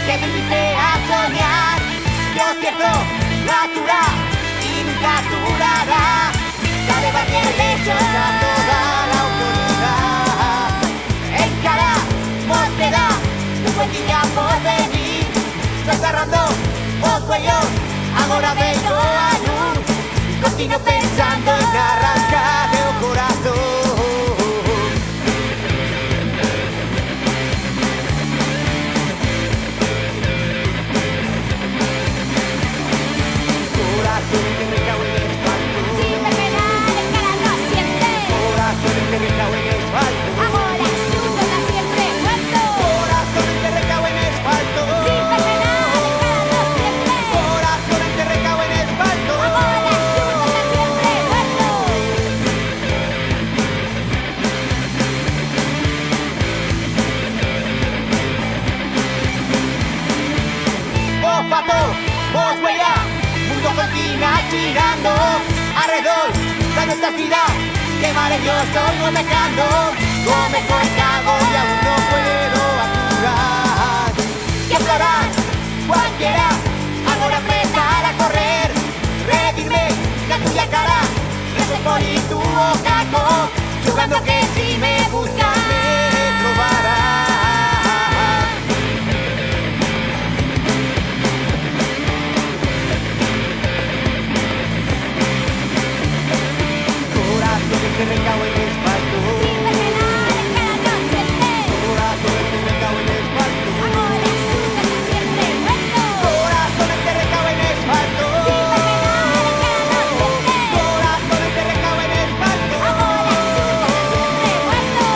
que te invite a soñar. Yo cierto, natural y nunca durará. Dale barrieres a toda la autoridad. Encara, mostera, tu buen día por venir. Estás cerrando os cuello, agora vengo a luz. Continuo pensando en arrancar o corazón. Corazón que me cago en el asfalto. Sin despegar, encarando siempre. Corazón que me cago en el asfalto. Ahora súbela siempre muerto. Corazón que recago en el asfalto. Sin despegar, encarando siempre. Corazón que recago en el asfalto. Ahora súbela siempre muerto. Vos pato, vos huella, mundo continúa girando alrededor de nuestra vida. Que vale yo estoy no me canto, come con cago y aún no puedo apurar. Y explorar cualquiera, ahora empezar a correr, redirme la tuya cara, ese por y tu caco, jugando que si me buscas me trobarás. Que recago en el asfalto. Sin despegar, encarando siempre. Corazón que recago en el asfalto. Ahora súbela siempre muerto. Corazón que recago en el asfalto. Sin despegar, encarando siempre. Corazón que recago en el asfalto. Ahora súbela siempre muerto.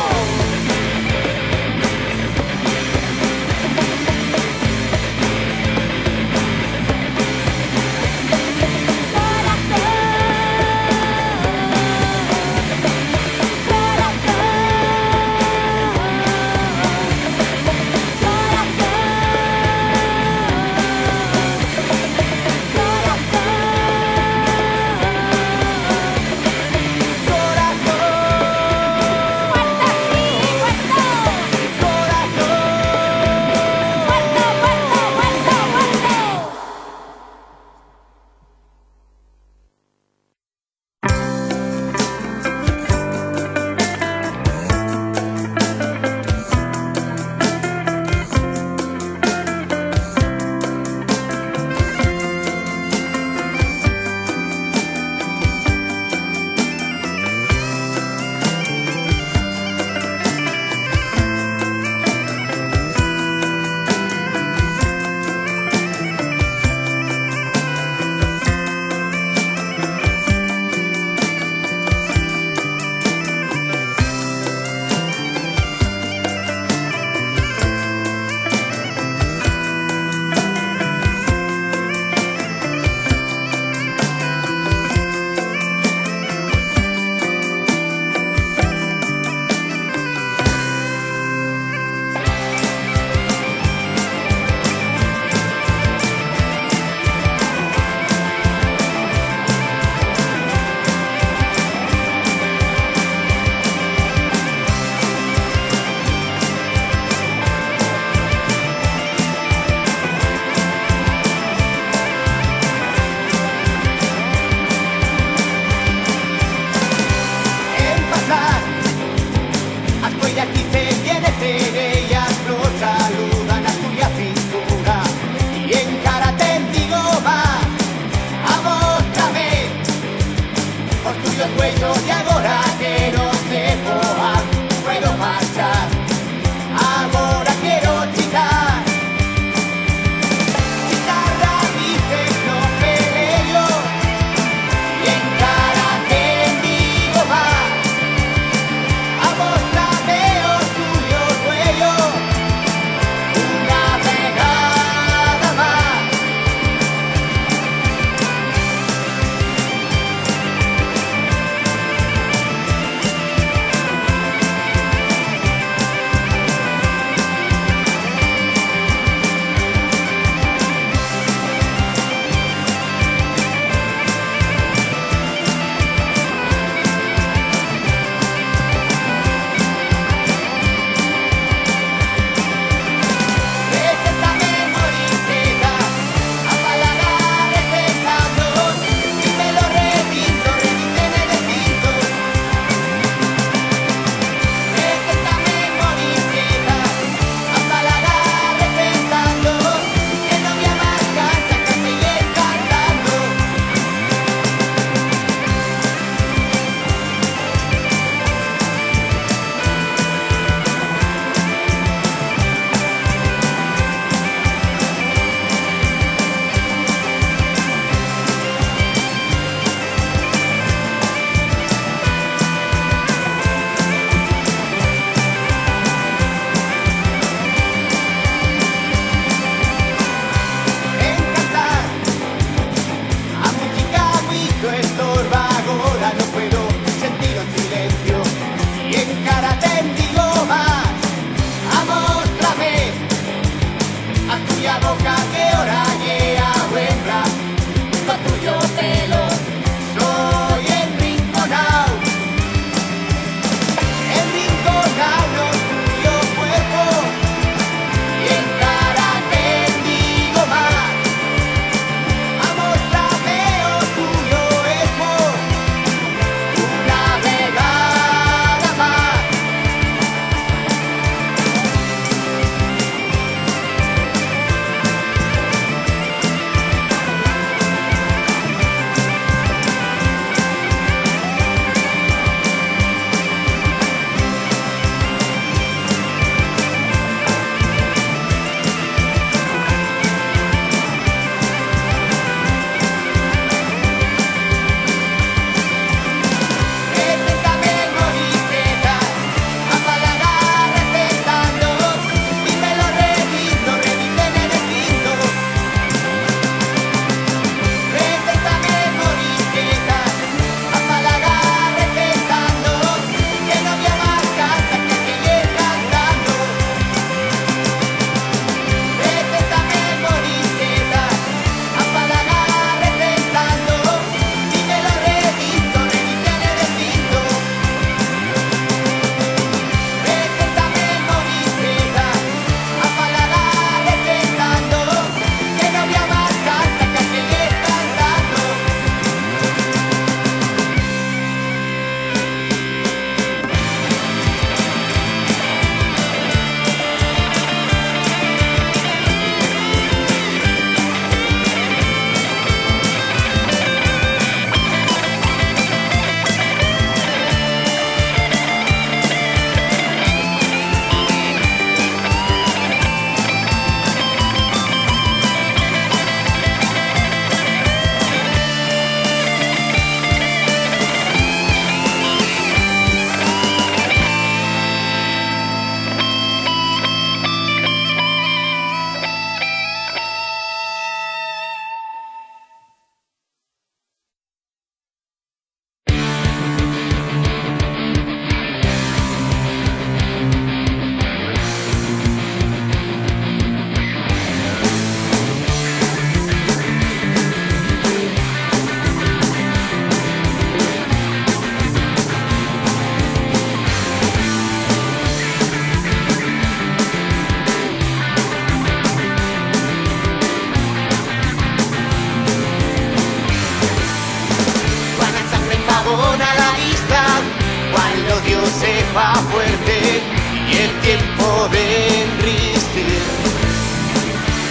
se fa fuerte y el tiempo de enristir.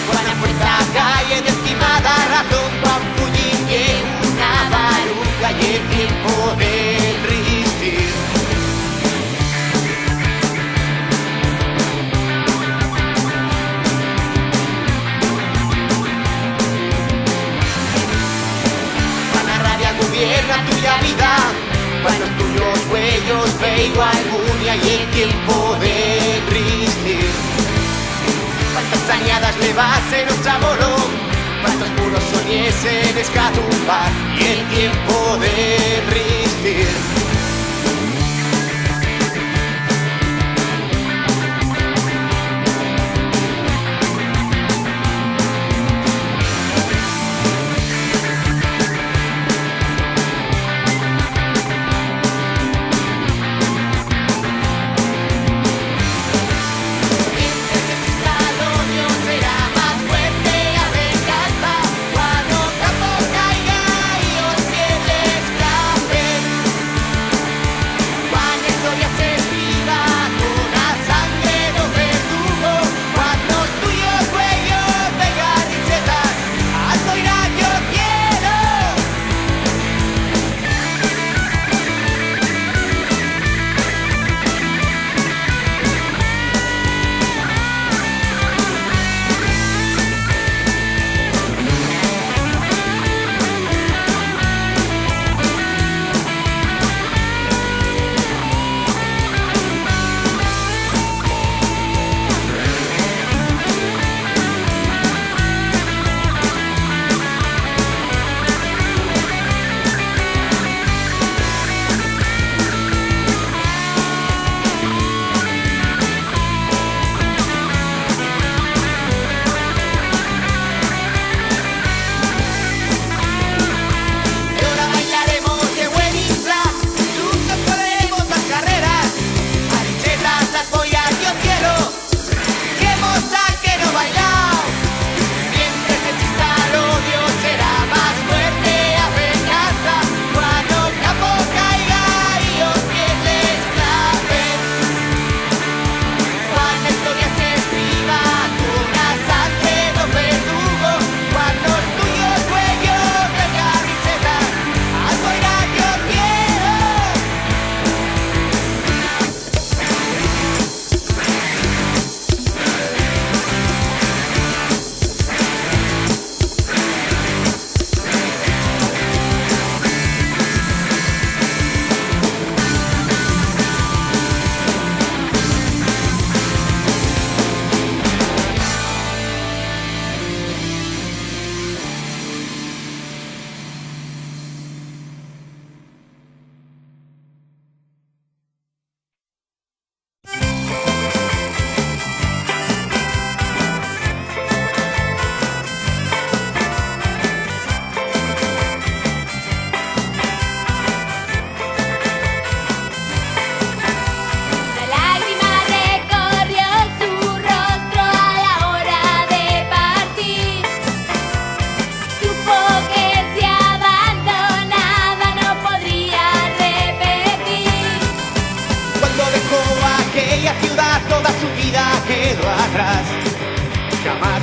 Quan a questa calle de estimada razón quan fugir que una baruca y el tiempo de enristir. Quan a rabia gobierna tuya vida, cuando los tuyos huellos veigo alguna y el tiempo de enristir. Cuántas añadas le vas en nuestra bolón, cuántos puros soñesen escatumbar y el tiempo de enristir.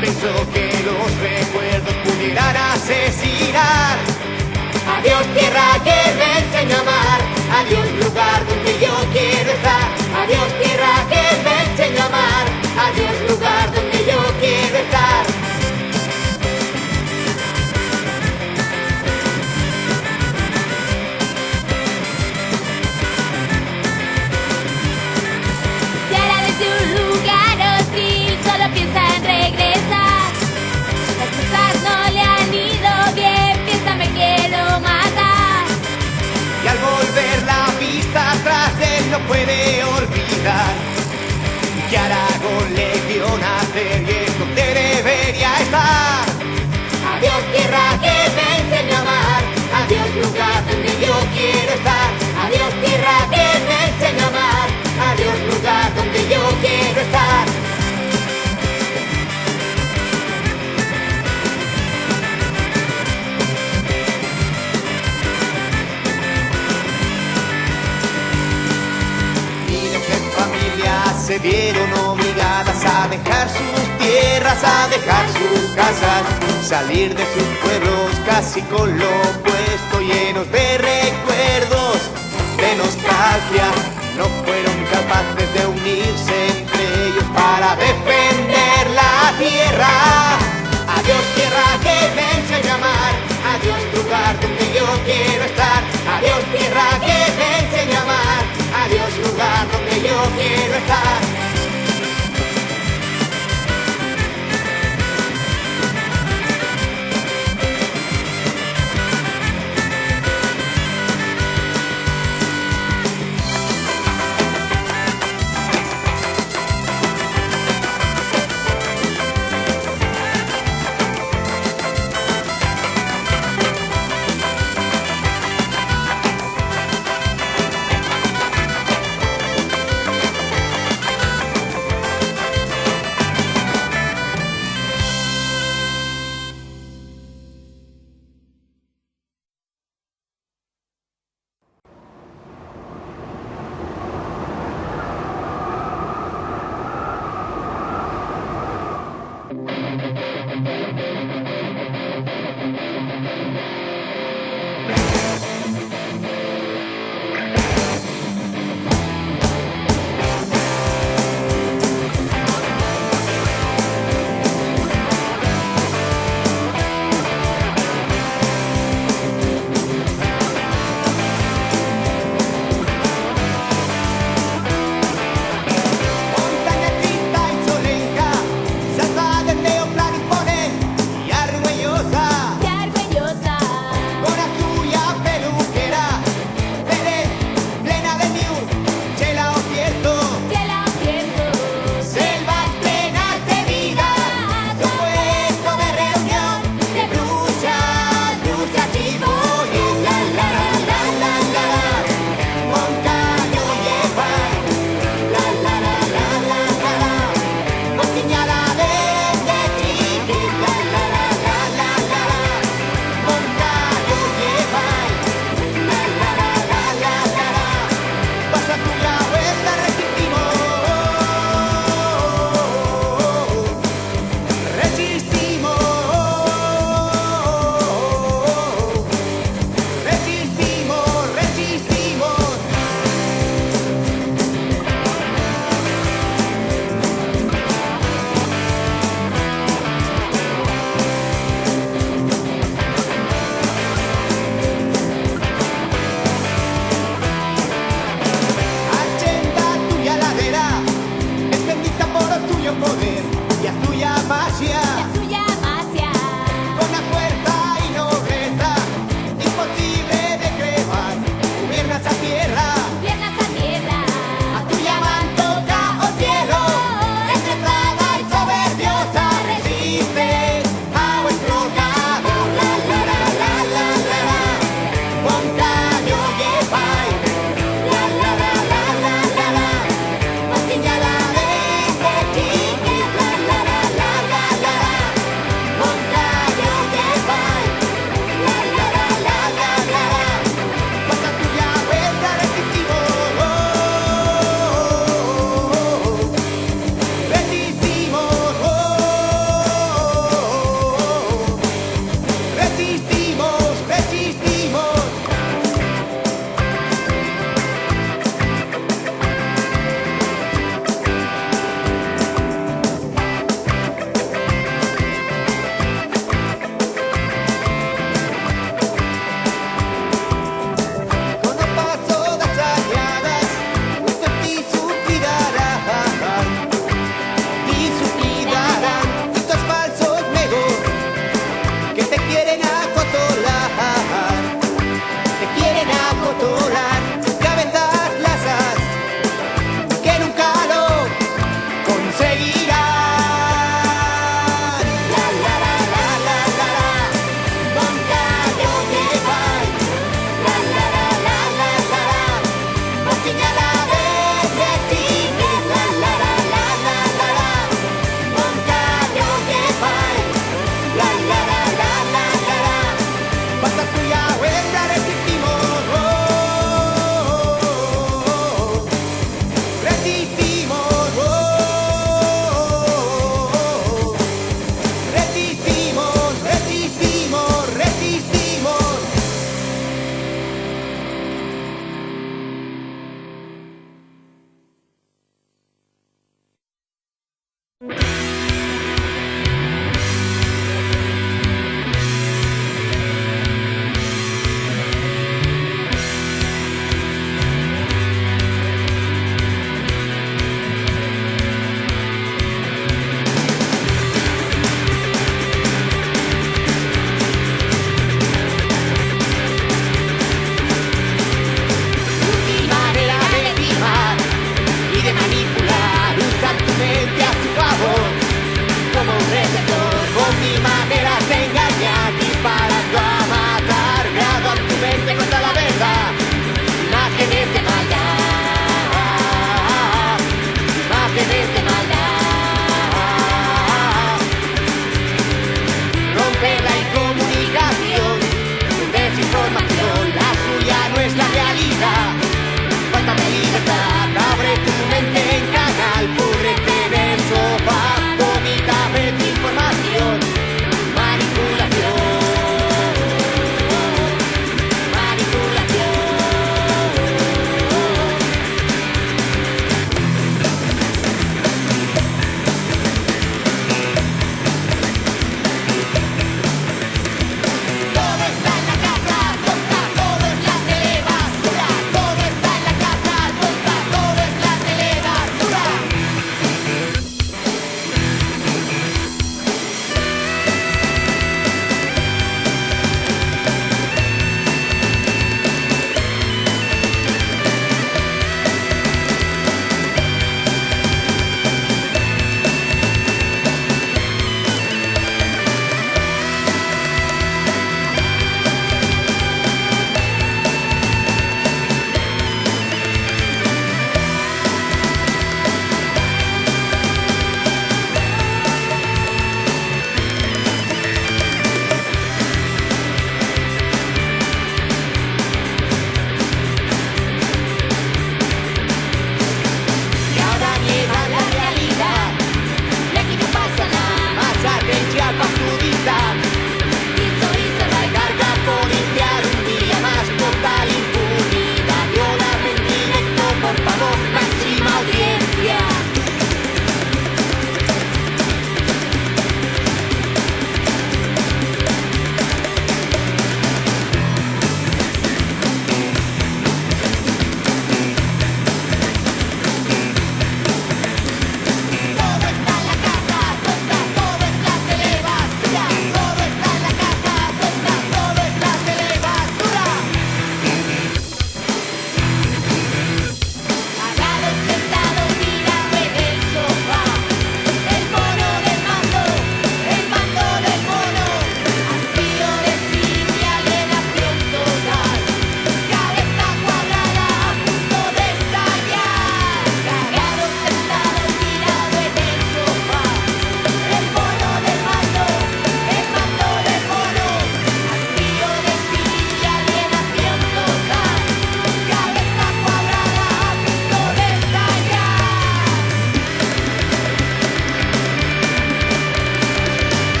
pensó que los recuerdos pudieran asesinar. Adiós tierra que me enseña a amar, adiós lugar donde yo quiero estar. Adiós tierra que me enseña a amar, adiós lugar donde yo quiero estar. Y ahora desde un lugar hostil solo piensa en regresar. Las cosas no le han ido bien, piensa me quiero matar. Y al volver la vista atrás él no puede olvidar que Aragón le se vieron obligadas a dejar sus tierras, a dejar sus casas, salir de sus pueblos casi con lo opuesto, llenos de recuerdos, de nostalgia. No fueron capaces de unirse entre ellos para defender la tierra. Adiós tierra que me enseña a amar, adiós lugar donde yo quiero estar. Adiós tierra que me enseña a amar, adiós lugar donde yo quiero estar.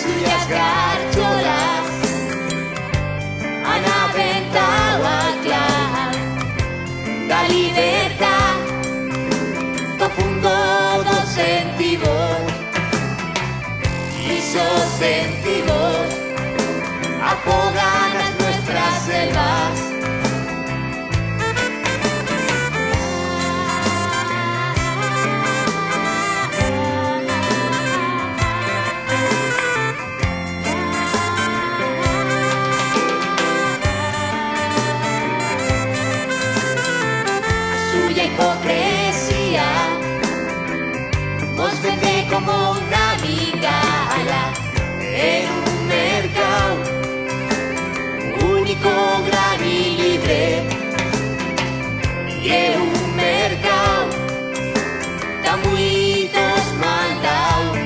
suyas garcholas han aventado a clar la libertad, profundo dos sentimos y esos sentimos afogan a nuestras selvas. Hipocresía nos vende como una migala en un mercado único, gran y libre, y en un mercado da muitos mandados.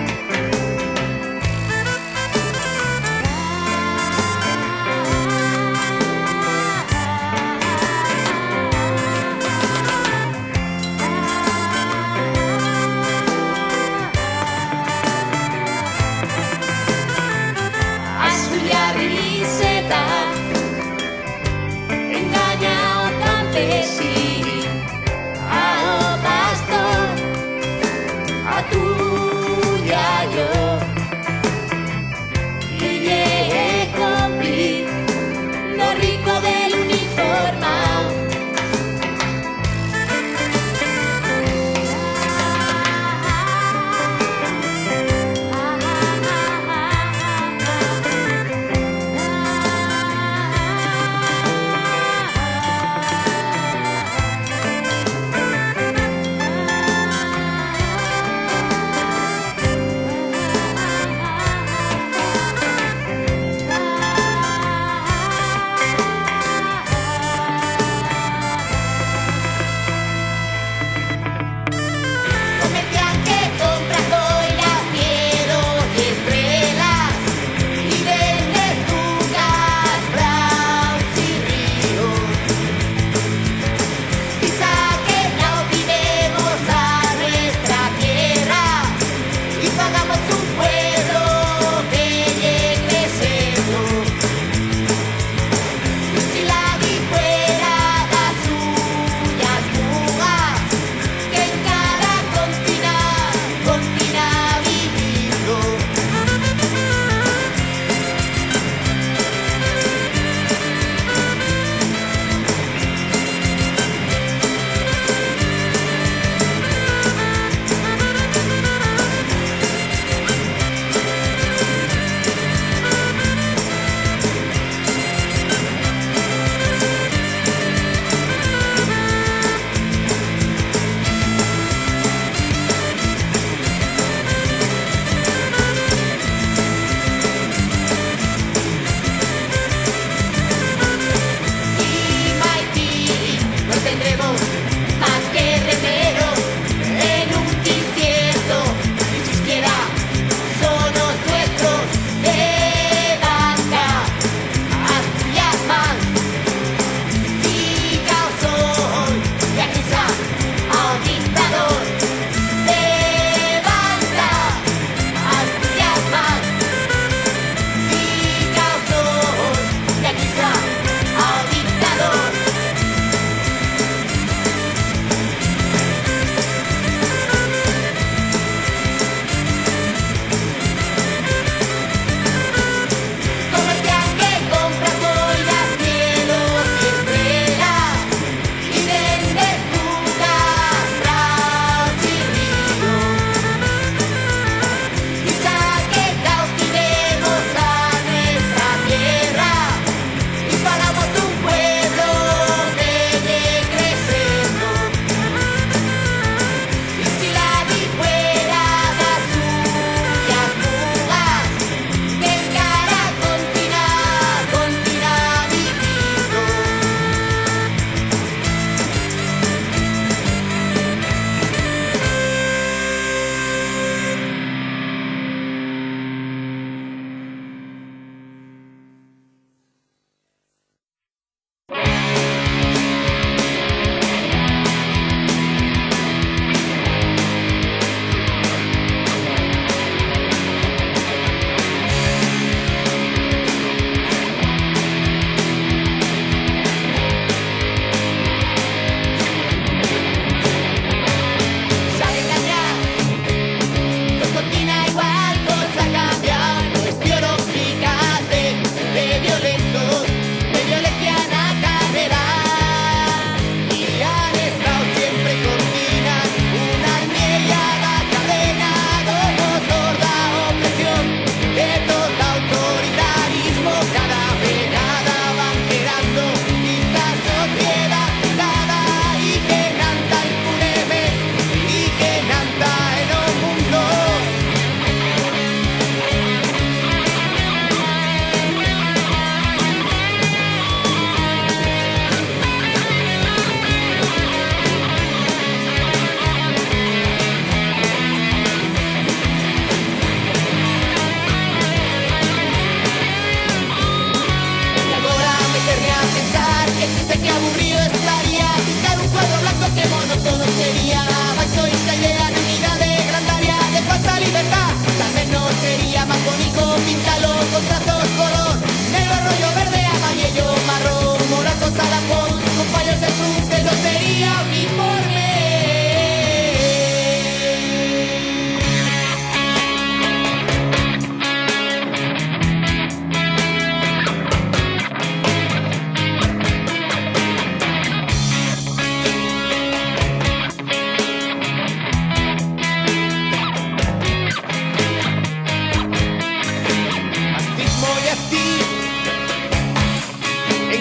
píntalo con trazos color, negro, rollo, verde, amarillo, marrón, morato, salapón, con fallos de cruz que no sería uniforme.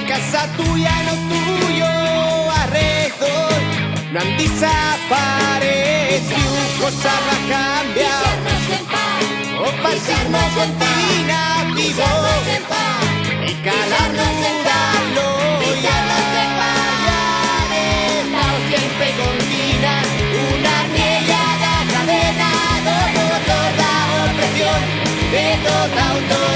Casa tuya, no tuyo, alrededor no han desaparecido, cosas va a cambiar. O pasarnos en vivo y calarnos en darlo y estamos siempre continuas, una riella de cadena, dolor, la opresión de toda autoridad.